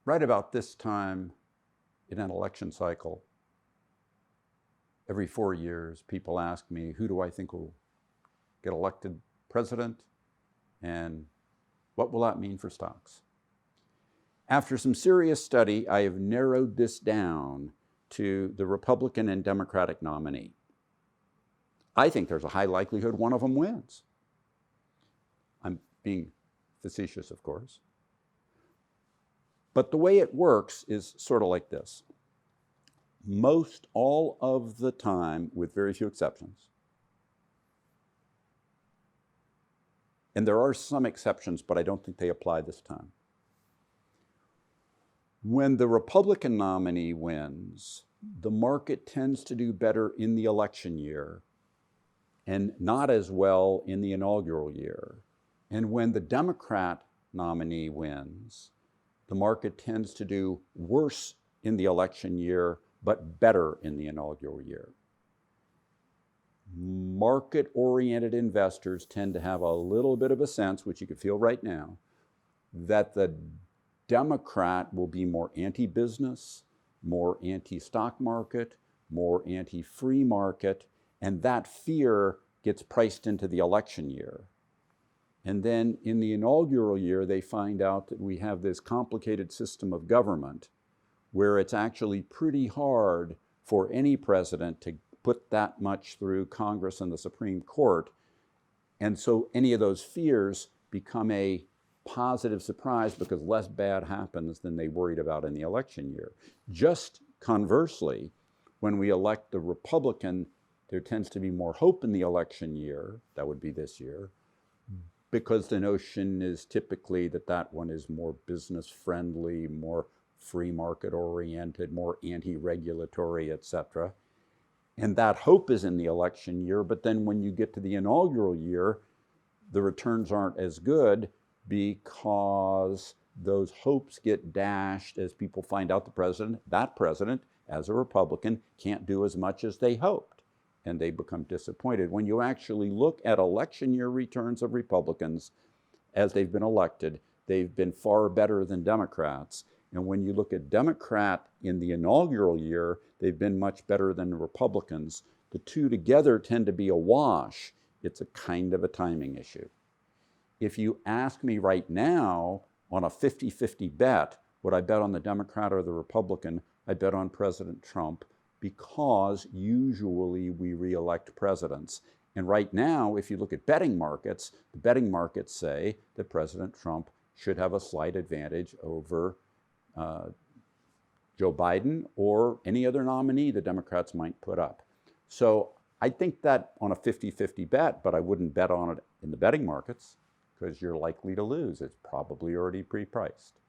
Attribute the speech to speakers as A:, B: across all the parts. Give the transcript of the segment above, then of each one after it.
A: right about this time in an election cycle, every 4 years, people ask me, who do I think will get elected president, and what will that mean for stocks? After some serious study, I have narrowed this down to the Republican and Democratic nominee. I think there's a high likelihood one of them wins. I'm being facetious, of course. But the way it works is sort of like this. Most all of the time, with very few exceptions, and there are some exceptions, but I don't think they apply this time. When the Republican nominee wins, the market tends to do better in the election year and not as well in the inaugural year. And when the Democrat nominee wins, the market tends to do worse in the election year, but better in the inaugural year. Market-oriented investors tend to have a little bit of a sense, which you can feel right now, that the Democrat will be more anti-business, more anti-stock market, more anti-free market, and that fear gets priced into the election year. And then in the inaugural year, they find out that we have this complicated system of government where it's actually pretty hard for any president to put that much through Congress and the Supreme Court. And so any of those fears become a positive surprise because less bad happens than they worried about in the election year. Just conversely, when we elect the Republican, there tends to be more hope in the election year, that would be this year, because the notion is typically that that one is more business friendly, more free market oriented, more anti-regulatory, etc. And that hope is in the election year, but then when you get to the inaugural year, the returns aren't as good because those hopes get dashed as people find out that president, as a Republican, can't do as much as they hoped, and they become disappointed. When you actually look at election year returns of Republicans as they've been elected, they've been far better than Democrats. And when you look at Democrat in the inaugural year, they've been much better than the Republicans. The two together tend to be a wash. It's a kind of a timing issue. If you ask me right now on a 50-50 bet, would I bet on the Democrat or the Republican? I bet on President Trump because usually we re-elect presidents. And right now, if you look at betting markets, the betting markets say that President Trump should have a slight advantage over Joe Biden or any other nominee the Democrats might put up. So I think that on a 50-50 bet, but I wouldn't bet on it in the betting markets because you're likely to lose. It's probably already pre-priced.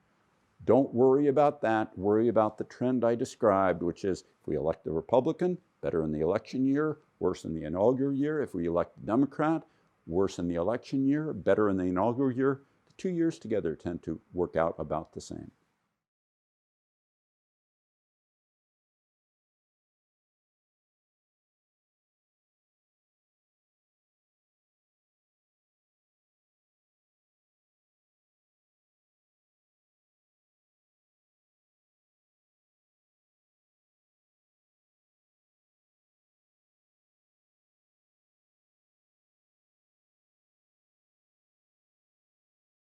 A: Don't worry about that. Worry about the trend I described, which is if we elect the Republican, better in the election year, worse in the inaugural year. If we elect the Democrat, worse in the election year, better in the inaugural year. The 2 years together tend to work out about the same.